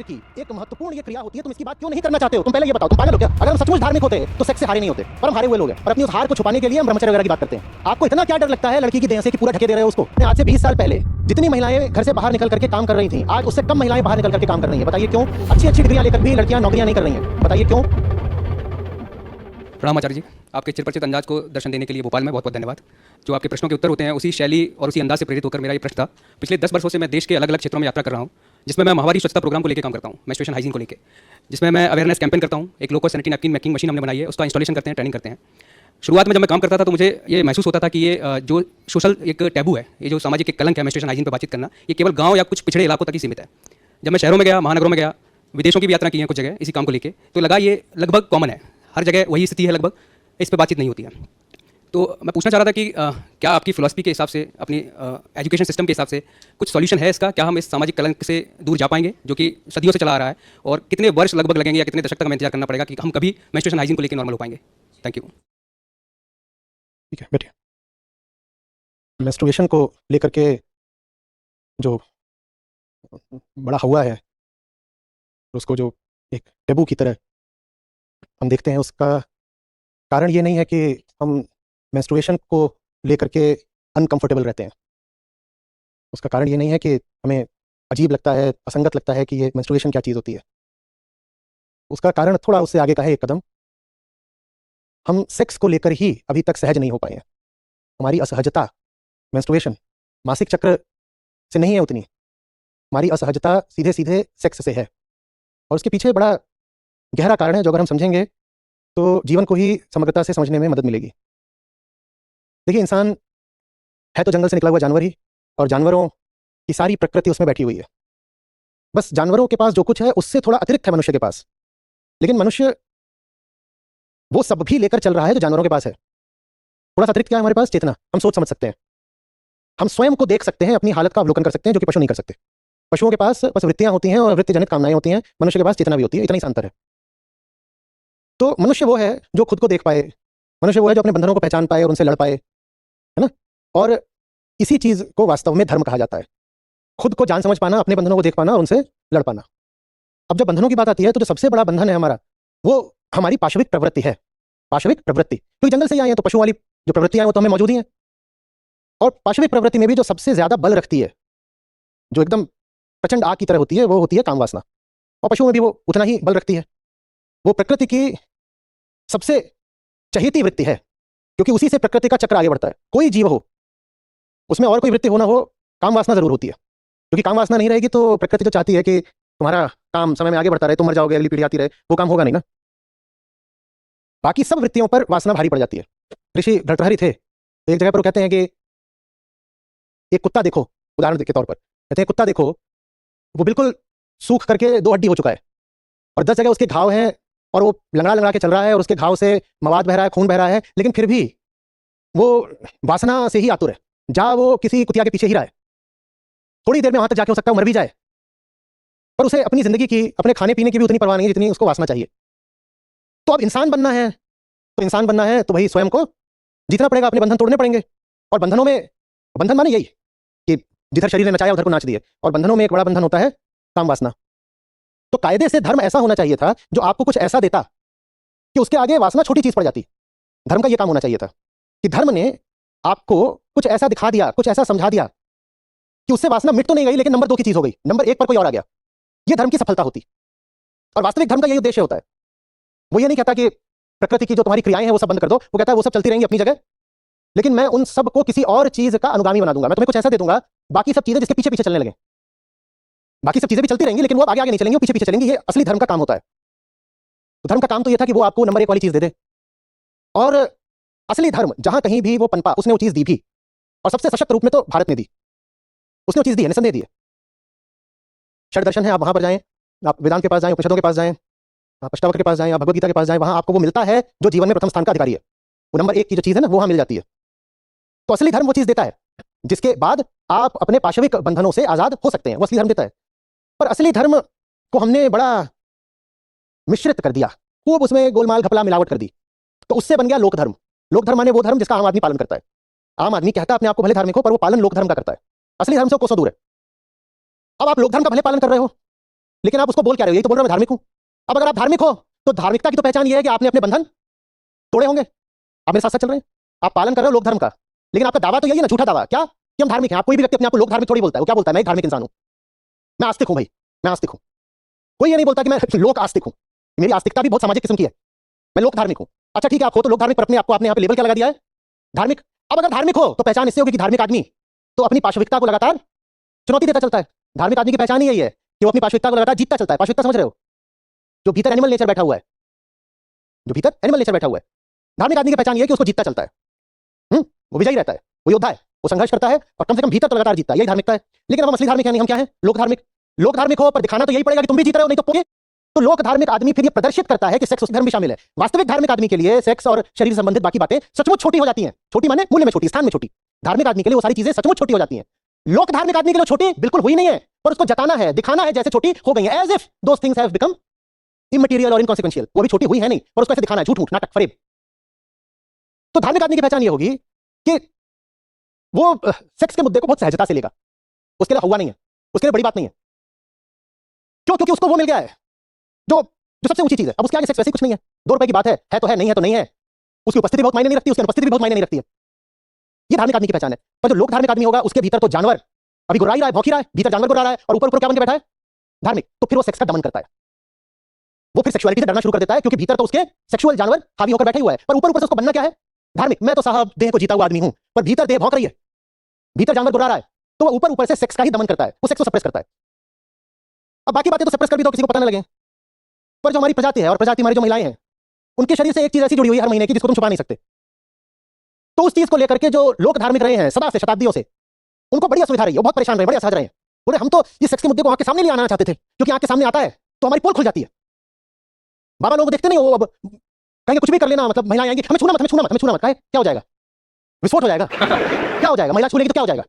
की एक महत्वपूर्ण ये क्रिया होती है, तुम इसकी बात क्यों नहीं करना चाहते हो? तुम पहले ये बताओ, तुम पागल हो क्या? अगर हम सचमुच धार्मिक होते तो सेक्स से हारे नहीं होते, पर हम हारे हुए लोग हैं। और अपनी उस हार को छुपाने के लिए हम ब्रह्मचर्य वगैरह की बात करते हैं। आपको इतना क्या डर लगता है लड़की की देह से कि पूरा ढके दे रहे हो उसको? आज से 20 साल पहले जितनी महिलाएं घर से बाहर निकल करके काम कर रही थी, आज उससे कम महिलाएं बाहर निकल करके काम कर रही हैं। बताइए क्यों? अच्छी अच्छी डिग्रियां लेकर भी लड़कियां नौकरियां नहीं कर रही हैं। बताइए क्यों? प्रणाम आचार्य जी, आपके चिरपरिचित अंदाज को दर्शन देने के लिए भोपाल में बहुत बहुत धन्यवाद। जो आपके प्रश्नों के उत्तर होते हैं उसी शैली और उसी अंदाज से प्रेरित होकर मेरा ये प्रश्न था। पिछले 10 वर्षों से मैं देश के अलग अलग क्षेत्रों में यात्रा कर रहा हूँ, जिसमें मैं माहवारी स्वच्छता प्रोग्राम को लेकर काम करता हूँ, मेंस्ट्रुएशन हाइजीन को लेकर, जिसमें मैं अवेयरनेस कैंपेन करता हूँ। एक local sanitary napkin making machine हमने बनाई है, उसका इंस्टॉलेशन करते हैं, ट्रेनिंग करते हैं। शुरुआत में जब मैं काम करता था तो मुझे ये महसूस होता था कि ये जो सोशल एक टैबू है, ये जो सामाजिक एक कलंक है मेंस्ट्रुएशन हाइजीन पर बातचीत करना, ये केवल गाँव या कुछ पिछड़े इलाकों तक ही सीमित है। जब मैं शहरों में गया, महानगरों में गया, विदेशों की भी यात्रा की है कुछ जगह इसी काम को लेकर, तो लगा ये लगभग कॉमन है, हर जगह वही स्थिति है लगभग, इस पर बातचीत नहीं होती है। तो मैं पूछना चाह रहा था कि क्या आपकी फिलॉसफी के हिसाब से, अपनी एजुकेशन सिस्टम के हिसाब से कुछ सॉल्यूशन है इसका? क्या हम इस सामाजिक कलंक से दूर जा पाएंगे जो कि सदियों से चला आ रहा है, और कितने वर्ष लगभग लगेंगे या कितने दशक तक हमें इंतजार करना पड़ेगा कि हम कभी मेंस्ट्रुएशन हाइजीन को लेकर नॉर्मल हो पाएंगे? Thank you. ठीक है, बैठिए। मेंस्ट्रुएशन को लेकर के जो बड़ा हुआ है, उसको जो एक टैबू की तरह हम देखते हैं, उसका कारण ये नहीं है कि हम मेंस्ट्रुएशन को लेकर के अनकंफर्टेबल रहते हैं। उसका कारण ये नहीं है कि हमें अजीब लगता है, असंगत लगता है कि ये मेंस्ट्रुएशन क्या चीज़ होती है। उसका कारण थोड़ा उससे आगे का है एक कदम। हम सेक्स को लेकर ही अभी तक सहज नहीं हो पाए हैं। हमारी असहजता मेंस्ट्रुएशन, मासिक चक्र से नहीं है उतनी। हमारी असहजता सीधे सीधे सेक्स से है, और उसके पीछे बड़ा गहरा कारण है जो अगर हम समझेंगे तो जीवन को ही समग्रता से समझने में मदद मिलेगी। देखिए, इंसान है तो जंगल से निकला हुआ जानवर ही, और जानवरों की सारी प्रकृति उसमें बैठी हुई है। बस जानवरों के पास जो कुछ है उससे थोड़ा अतिरिक्त है मनुष्य के पास, लेकिन मनुष्य वो सब भी लेकर चल रहा है जो जानवरों के पास है। थोड़ा सा अतिरिक्त क्या है हमारे पास? चेतना। हम सोच समझ सकते हैं, हम स्वयं को देख सकते हैं, अपनी हालत का अवलोकन कर सकते हैं, जो कि पशु नहीं कर सकते। पशुओं के पास बस वृत्तियां होती हैं और वृत्ति जनित कामनाएं होती हैं, मनुष्य के पास चेतना भी होती है। इतना ही सा अंतर है। तो मनुष्य वो है जो खुद को देख पाए, मनुष्य वो है जो अपने बंधनों को पहचान पाए और उनसे लड़ पाए, है ना? और इसी चीज को वास्तव में धर्म कहा जाता है। खुद को जान समझ पाना, अपने बंधनों को देख पाना और उनसे लड़ पाना। अब जब बंधनों की बात आती है तो जो सबसे बड़ा बंधन है हमारा, वो हमारी पाशविक प्रवृत्ति है। पाशविक प्रवृत्ति, क्योंकि जंगल से ही आए हैं तो पशु वाली जो प्रवृत्तियां हैं वो तो हमें मौजूद ही हैं। और पाशविक प्रवृत्ति में भी जो सबसे ज्यादा बल रखती है, जो एकदम प्रचंड आग की तरह होती है, वो होती है काम वासना। और पशुओं में भी वो उतना ही बल रखती है। वो प्रकृति की सबसे चहेती वृत्ति है, क्योंकि उसी से प्रकृति का चक्र आगे बढ़ता है। कोई जीव हो, उसमें और कोई वृत्ति हो ना हो, काम वासना जरूर होती है। क्योंकि काम वासना नहीं रहेगी तो प्रकृति तो चाहती है कि तुम्हारा काम समय में आगे बढ़ता रहे, तुम मर जाओगे, अगली पीढ़ी आती रहे, वो काम होगा नहीं ना। बाकी सब वृत्तियों पर वासना भारी पड़ जाती है। ऋषि भर्तृहरि थे, तो एक जगह पर वो कहते हैं कि एक कुत्ता देखो, उदाहरण के तौर पर कहते हैं कुत्ता देखो, वो बिल्कुल सूख करके दो हड्डी हो चुका है, और 10 जगह उसके घाव हैं, और वो लंगड़ा लंगड़ा के चल रहा है, और उसके घाव से मवाद बह रहा है, खून बह रहा है, लेकिन फिर भी वो वासना से ही आतुर है। जा वो किसी कुतिया के पीछे ही रहा है, थोड़ी देर में वहां तक जाके हो सकता है मर भी जाए, पर उसे अपनी जिंदगी की, अपने खाने पीने की भी उतनी परवाह नहीं है जितनी उसको वासना चाहिए। तो अब इंसान बनना है, तो इंसान बनना है तो भाई स्वयं को जीतना पड़ेगा, अपने बंधन तोड़ने पड़ेंगे। और बंधनों में, बंधन माने यही कि जिधर शरीर ने नचाया उधर को नाच दिए, और बंधनों में एक बड़ा बंधन होता है काम वासना। तो कायदे से धर्म ऐसा होना चाहिए था जो आपको कुछ ऐसा देता कि उसके आगे वासना छोटी चीज पड़ जाती। धर्म का यह काम होना चाहिए था कि धर्म ने आपको कुछ ऐसा दिखा दिया, कुछ ऐसा समझा दिया कि उससे वासना मिट तो नहीं गई, लेकिन नंबर 2 की चीज हो गई, नंबर 1 पर कोई और आ गया। यह धर्म की सफलता होती। और वास्तविक धर्म का यही उद्देश्य होता है। वो ये नहीं कहता कि प्रकृति की जो तुम्हारी क्रियाएं हैं वो सब बंद कर दो, वो कहता है वो सब चलती रहेंगी अपनी जगह, लेकिन मैं उन सब को किसी और चीज का अनुगामी बना दूंगा। मैं तुम्हें कुछ ऐसा दे दूंगा, बाकी सब चीजें जिसके पीछे पीछे चलने लगे। बाकी सब चीजें भी चलती रहेंगी, लेकिन वो आगे आगे नहीं चलेंगी, वो पीछे पीछे चलेंगी। ये असली धर्म का काम होता है। तो धर्म का काम तो ये था कि वो आपको नंबर 1 वाली चीज दे दे, और असली धर्म जहां कहीं भी वो पनपा, उसने वो चीज दी भी, और सबसे सशक्त रूप में तो भारत ने दी। उसने वो चीज दी है, निसंदेह दी है। षड दर्शन है, आप वहां पर जाएं, आप वेदांत के पास जाएं, उपनिषदों के पास जाएं, आप अष्टावक्र के पास जाएं, आप भगवद गीता के पास जाएं, वहां आपको वो मिलता है जो जीवन में प्रथम स्थान का अधिकारी है। वो नंबर 1 की जो चीज है ना, वो वहां मिल जाती है। तो असली धर्म वो चीज देता है जिसके बाद आप अपने पाशविक बंधनों से आजाद हो सकते हैं, वो असली धर्म देता है। पर असली धर्म को हमने बड़ा मिश्रित कर दिया, खूब उसमें गोलमाल घपला मिलावट कर दी, तो उससे बन गया लोक धर्म। लोक धर्म माने वो धर्म जिसका आम आदमी पालन करता है। आम आदमी कहता है अपने आप को भले धार्मिक हो, पर वो पालन लोक धर्म का करता है। असली धर्म से कोसों दूर है। अब आप लोक धर्म का भले पालन कर रहे हो, लेकिन आप उसको बोल क्या रहे हो? यही तो बोल रहा हूं मैं धार्मिक हूं। अब अगर आप धार्मिक हो तो धार्मिकता की तो पहचान ये है कि आपने अपने बंधन तोड़े होंगे। आप मेरे साथ साथ चल रहे हैं, आप पालन कर रहे हो लोक धर्म का, लेकिन आपका दावा तो यही है ना, झूठा दावा, क्या कि हम धार्मिक हैं। आप कोई भी व्यक्ति अपने आप को लोक धार्मिक थोड़ी बोलता है। वो क्या बोलता है? मैं एक धार्मिक इंसान हूं, मैं आस्तिक हूं भाई, मैं आस्तिक हूं। कोई ये नहीं बोलता कि मैं लोक आस्तिक हूं। मेरी आस्तिकता भी बहुत सामाजिक किस्म की है, मैं लोक धार्मिक हूं। अच्छा ठीक है, आप हो तो लोक धार्मिक, पर अपने आपको आपने यहाँ पे लेबल क्या लगा दिया है? धार्मिक। अब अगर धार्मिक हो तो पहचान इससे होगी कि धार्मिक आदमी तो अपनी पाशविकता को लगातार चुनौती देता चलता है। धार्मिक आदमी की पहचान ही यही है कि वो अपनी पाशविकता को लगातार जीतता चलता है। पाशविकता समझ रहे हो? जो भीतर एनिमल नेचर बैठा हुआ है, जो भीतर एनिमल नेचर बैठा हुआ है। धार्मिक आदमी की पहचान ये है कि उसको जीतता चलता है। वो विजयी रहता है, वो योद्धा है, वो संघर्ष करता है और कम से कम भीतर तो लगातार जीतता है। यही धार्मिकता है। लेकिन हम असली धार्मिक है नहीं, हम क्या है? लोक धार्मिक। लोक धार्मिक हो पर दिखाना तो यही पड़ेगा कि तुम भी जीत रहे हो, नहीं तो पोगे। तो लोक धार्मिक आदमी फिर ये प्रदर्शित करता है कि सेक्स उसके धर्म में शामिल है। वास्तविक धार्मिक आदमी के लिए सेक्स और शरीर से संबंधित बाकी बातें सचमुच छोटी हो जाती हैं। छोटी माने मूल्य में छोटी, स्थान में छोटी। धार्मिक आदमी के लिए वो सारी चीजें सचमुच छोटी हो जाती हैं। लोक धार्मिक आदमी के लिए छोटी बिल्कुल हुई नहीं है, पर उसको जताना है, दिखाना है जैसे छोटी हो गई है, as if those things have become immaterial और इनकॉन्सिक्वेंशियल। वो भी छोटी हुई है नहीं, पर उसको ऐसे दिखाना है, झूठ मूठ नाटक फरेब। तो धार्मिक आदमी की पहचान ये होगी कि वो सेक्स के मुद्दे को बहुत सहजता से लेगा। उसके लिए हुआ नहीं है, उसके लिए बड़ी बात नहीं है। क्यों? क्योंकि उसको वो मिल गया है जो जो सबसे ऊंची चीज है। अब उसके आगे सेक्स वैसे कुछ नहीं है, 2 रुपए की बात है तो है, नहीं है तो नहीं है। उसकी उपस्थिति बहुत मायने नहीं रखती, उसकी अनुपस्थिति भी बहुत मायने नहीं रखती है। ये धार्मिक आदमी की पहचान है। पर जो लोक धार्मिक आदमी होगा उसके भीतर तो जानवर अभी गुर्रा ही रहा है, भौंकी रहा है, भीतर जानवर गुर्रा रहा है और ऊपर ऊपर क्या बन के बैठा है? धार्मिक। तो फिर वो सेक्स का दमन करता है, वो फिर सेक्सुअलिटी से डरना शुरू कर देता है, क्योंकि भीतर तो उसके सेक्सुअल जानवर हावी होकर बैठे हुआ है, पर ऊपर ऊपर से उसको बनना क्या है? धार्मिक। मैं तो साहब देह को जीता हुआ आदमी हूं, पर भीतर देह भौंक रही है, भीतर जानवर गुर्रा रहा है। तो वो ऊपर ऊपर से सेक्स का ही दमन करता है, वो सेक्स को सप्रेस करता है। अब बाकी बातें तो सप्रेस कर भी तो किसी को पता ना लगे, पर जो हमारी प्रजाति है और प्रजाति हमारी जो महिलाएं हैं, उनके शरीर से एक चीज ऐसी जुड़ी हुई है हर महीने की जिसको तुम छुपा नहीं सकते। तो उस चीज को लेकर के जो लोग धार्मिक रहे हैं सदा से, शताब्दियों से, उनको बड़ी असुविधा रही है, वो बहुत परेशान रहे, बड़े असहज रहे हैं। बोले हम तो ये सेक्स के मुद्दे को आके सामने ले आना चाहते थे, क्योंकि आके सामने आता है तो हमारी पोल खुल जाती है। बाबा लोग देखते नहीं, वो अब कहेंगे कुछ भी कर लेना, मतलब महिलाएं आएंगी, हमें छूना मत, हमें छूना मत, हमें छूना मत। क्या हो जाएगा? विस्फोट हो जाएगा। क्या हो जाएगा? महिला छू लेगी तो क्या हो जाएगा?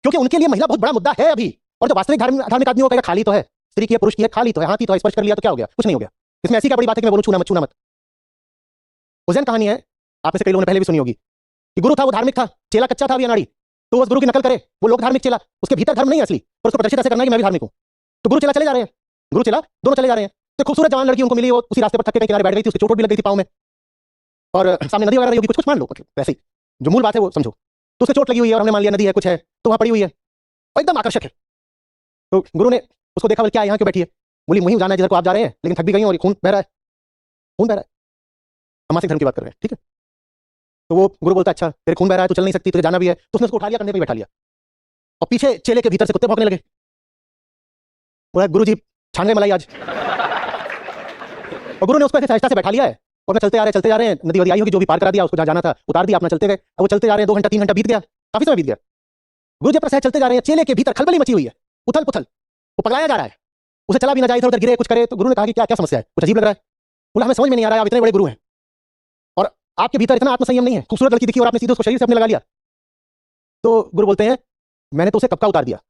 क्योंकि उनके लिए महिला बहुत बड़ा मुद्दा है अभी। और जो वास्तविक धार्मिक आदमी कहेगा खाली तो है, स्त्री की है, पुरुष की है, खाली तो है, हाथी तो है, स्पर्श कर लिया तो क्या हो गया? कुछ नहीं हो गया। इसमें ऐसी क्या बड़ी बात है कि मैं बोलूं छूना मत, छूना मत? उज्जैन कहानी है, आप में से कई लोगों ने पहले भी सुनी होगी कि गुरु था, वो धार्मिक था, चेला कच्चा था अभी अनाड़ी, तो उस गुरु की नकल करे, वो लोग धार्मिक चेला, उसके भीतर धर्म नहीं है असली, पर उसको प्रदर्शित ऐसे करना है कि मैं भी धार्मिक हूं। तो गुरु चेला चले जा रहे हैं, गुरु चेला दोनों चले जा रहे हैं। तो खूबसूरत जवान लड़की उनको मिली, वो उसी रास्ते पर थक के किनारे बैठ गई थी, उसकी चोट भी लग गई थी पाँव में, और सामने नदी वगैरह होगी, कुछ कुछ मान लो, वैसे ही जो मूल बात है वो समझो। तो उसके चोट लगी हुई है और हमने मान लिया नदी है, कुछ है, तो वहां पड़ी हुई है और एकदम आकर्षक है। तो गुरु ने उसको देखा, बोले क्या यहाँ क्यों बैठी है? बोली मुहिम जाना है जिधर को आप जा रहे हैं, लेकिन थक भी गई और खून बह रहा है, खून बह रहा है। हम मासिक धर्म की बात कर रहे हैं, ठीक है? तो वो गुरु बोलता है अच्छा तेरे खून बह रहा है, तो चल नहीं सकती, तुझे जाना भी है। तो उसने उसको उठा लिया, कंधे पे बैठा लिया और पीछे चेले के भीतर से कुत्ते भौंकने लगे। बोला गुरु जी छान गए मलाई आज। और गुरु ने उसको ऐसे सहजता से बैठा लिया है और मैं चलते जा रहे हैं, नदी वदी आई होगी, जो भी पार करा दिया, उसको जहाँ जाना था उतार दिया, अपना चलते गए। अब वो चलते जा रहे हैं, 2 घंटा 3 घंटा बीत गया, काफी समय बीत गया। गुरु जी अपना सहज चलते जा रहे हैं, चेले के भीतर खलबली मची हुई है, उथल पुथल, वो पगलाया जा रहा है, उसे चला भी ना जाए, इधर उधर गिरे कुछ करे। तो गुरु ने कहा कि क्या क्या समस्या है, कुछ अजीब लग रहा है। बोला हमें समझ में नहीं आ रहा है, आप इतने बड़े गुरु हैं और आपके भीतर इतना आत्मसंयम नहीं है, खूबसूरत लड़की दिखी और आपने सीधे उसको शरीर से अपने लगा लिया। तो गुरु बोलते हैं मैंने तो उसे कब का उतार दिया,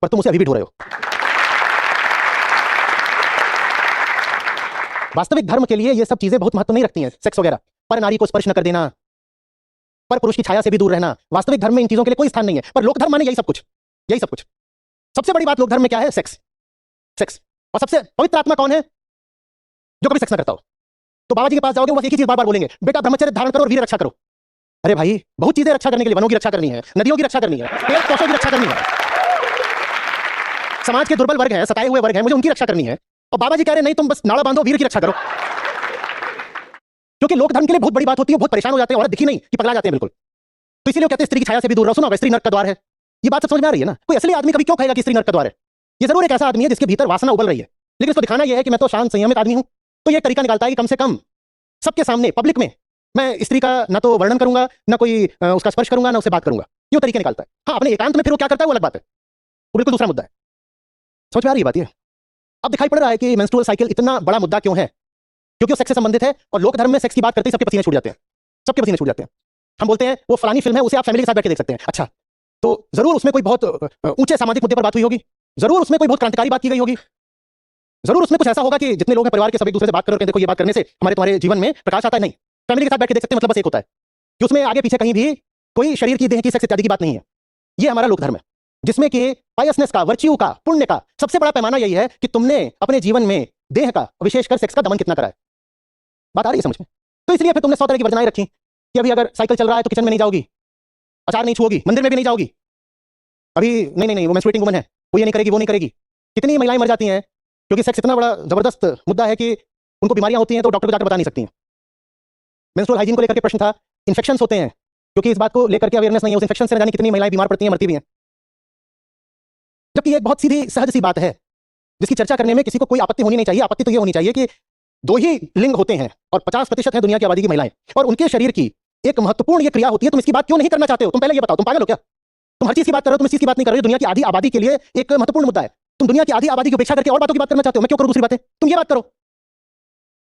पर तुम उसे अभी भी ढो रहे हो। वास्तविक धर्म के लिए ये सब चीजें बहुत महत्व नहीं रखती हैं, सेक्स वगैरह, पर नारी को स्पर्श न कर देना, पर पुरुष की छाया से भी दूर रहना। वास्तविक धर्म में इन चीजों के लिए कोई स्थान नहीं है, पर लोक धर्म माने यही सब कुछ, यही सब कुछ। सबसे बड़ी बात लोक धर्म में क्या है? Sex, sex. और सबसे पवित्र आत्मा कौन है? जो कभी सेक्स ना करता हो। तो बाबा जी के पास जाओगे, वो बस एक ही चीज बार बार बोलेंगे, बेटा ब्रह्मचर्य धारण करो और वीर रक्षा करो। अरे भाई बहुत चीजें रक्षा करने के लिए, वनों की रक्षा करनी है, नदियों की रक्षा करनी है, पेड़ पौधों की रक्षा करनी है, समाज के दुर्बल वर्ग हैं, सताए हुए वर्ग हैं, मुझे उनकी रक्षा करनी है। और बाबा जी कह रहे नहीं तुम बस नाड़ा बांधो, वीर की रक्षा करो। क्योंकि लोक धर्म के लिए बहुत बड़ी बात होती है, बहुत परेशान हो जाते हैं, औरत दिखी नहीं कि पगला जाते हैं बिल्कुल। तो इसीलिए कहते हैं स्त्री की छाया से भी दूर रहो। सुनो स्त्री नर्क का द्वार है, ये बात सब समझ में आ रही है ना? कोई असली आदमी कभी क्यों कहेगा कि स्त्री नर्क का द्वार है? ये जरूर एक ऐसा आदमी है जिसके भीतर वासना उबल रही है, लेकिन उसको दिखाना यह है कि मैं तो शांत संयमित आदमी हूं। तो ये तरीका निकालता है कि कम से कम सबके सामने पब्लिक में मैं स्त्री का ना तो वर्णन करूंगा, ना कोई उसका स्पर्श करूंगा, ना उससे बात करूंगा। ये तरीके निकालता है। हाँ अपने एकांत में फिर वो क्या करता है वो अलग बात है, वो बिल्कुल दूसरा मुद्दा है। समझ में आ रही है बात? ये अब दिखाई पड़ रहा है कि मेंस्ट्रुअल साइकिल इतना बड़ा मुद्दा क्यों है, क्योंकि वो सेक्स से संबंधित है। और लोक धर्म में सेक्स की बात करते ही सबके पसीने छूट जाते हैं, सबके पसीने छूट जाते हैं। हम बोलते हैं वो फलानी फिल्म है, उसे आप फैमिली के साथ बैठ के देख सकते हैं। अच्छा तो जरूर उसमें कोई बहुत ऊंचे सामाजिक मुद्दे पर बात हुई होगी, जरूर उसमें कोई बहुत क्रांतिकारी बात की गई होगी, जरूर उसमें कुछ ऐसा होगा कि जितने लोग हैं परिवार के सब एक दूसरे से बात करो कि देखो ये बात करने से हमारे तुम्हारे जीवन में प्रकाश आता है। नहीं, फैमिली के साथ बैठ के देख सकते हैं, मतलब बस एक होता है कि उसमें आगे पीछे कहीं भी कोई शरीर की, देह की, सेक्स इत्यादि की बात नहीं है। ये हमारा लोक धर्म है। जिसमें कि पायसनेस का, वर्च्यू का, पुण्य का सबसे बड़ा पैमाना यही है कि तुमने अपने जीवन में देह का, विशेषकर सेक्स का दमन कितना करा है। बात आ रही है समझ में? तो इसलिए फिर तुमने 100 तरह की वर्जनाएं रखी कि अभी अगर साइकिल चल रहा है तो किचन में नहीं जाओगी, अचार नहीं छुओगी, मंदिर में भी नहीं जाओगी, अभी नहीं नहीं नहीं वो मेंस्ट्रुएटिंग वुमन है, वो ये नहीं करेगी, वो नहीं करेगी। कितनी महिलाएं मर जाती हैं क्योंकि सेक्स इतना बड़ा जबरदस्त मुद्दा है कि उनको बीमारियां होती हैं तो डॉक्टर को जाकर बता नहीं सकती हैं। मेंस्ट्रुअल हाइजीन को लेकर के प्रश्न था, इन्फेक्शंस होते हैं क्योंकि इस बात को लेकर के अवेयरनेस नहीं है, उस इन्फेक्शन से न जाने कितनी महिलाएं बीमार पड़ती हैं, मरती भी हैं। जबकि ये एक बहुत सीधी सहज सी बात है जिसकी चर्चा करने में किसी को कोई आपत्ति होनी नहीं चाहिए। आपत्ति तो ये होनी चाहिए कि दो ही लिंग होते हैं और 50% है दुनिया की आबादी की महिलाएं, और उनके शरीर की एक महत्वपूर्ण ये क्रिया होती है। तुम इसकी बात क्यों नहीं करना चाहते हो? तुम पहले ये बताओ, तुम पागल हो क्या? तुम हर चीज की बात कर रहे हो, तुम इस चीज की बात नहीं कर रहे हो। दुनिया की आधी आबादी के लिए एक महत्वपूर्ण मुद्दा है। तुम दुनिया की आधी आबादी की उपेक्षा करके और बातों की बात करना चाहते हो। मैं क्यों करूं दूसरी बातें? तुम ये बात करो।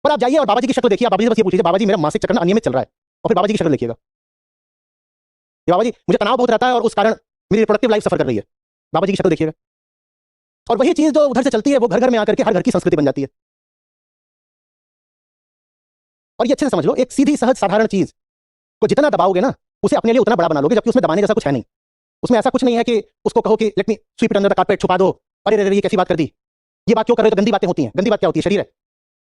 पर आप जाइए और बाबा जी की शक्ल देखिए। बाबा जी से बस ये पूछिए, बाबा जी मेरा मासिक चक्र अनियमित चल रहा है, और फिर बाबा जी की शक्ल देखिएगा, बाबा जी मुझे तनाव बहुत रहता है और उस कारण मेरी रिप्रोडक्टिव लाइफ सफर कर रही है। बाबा जी की शक्ल देखिएगा। और वही चीज जो उधर से चलती है वो घर घर में आकर के हर घर की संस्कृति बन जाती है। और ये अच्छे से समझ लो, एक सीधी सहज साधारण चीज को जितना दबाओगे ना उसे अपने लिए उतना बड़ा बना लोगे, जबकि उसमें दबाने जैसा कुछ है नहीं। उसमें ऐसा कुछ नहीं है कि उसको कहो कि let me sweep it under the carpet, छुपा दो, अरे रे रे ये कैसी बात कर दी, ये बात क्यों कर रहे हो? तो गंदी बातें होती हैं। गंदी बात क्या होती है? शरीर है,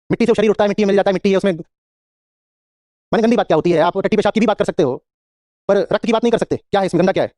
मिट्टी से शरीर उठता है, मिट्टी मिल जाता है, मिट्टी है उसमें। मैंने गंदी बात क्या होती है? आप टट्टी पेशाब की भी बात कर सकते हो पर रक्त की बात नहीं कर सकते। क्या है इसमें गंदा? क्या है?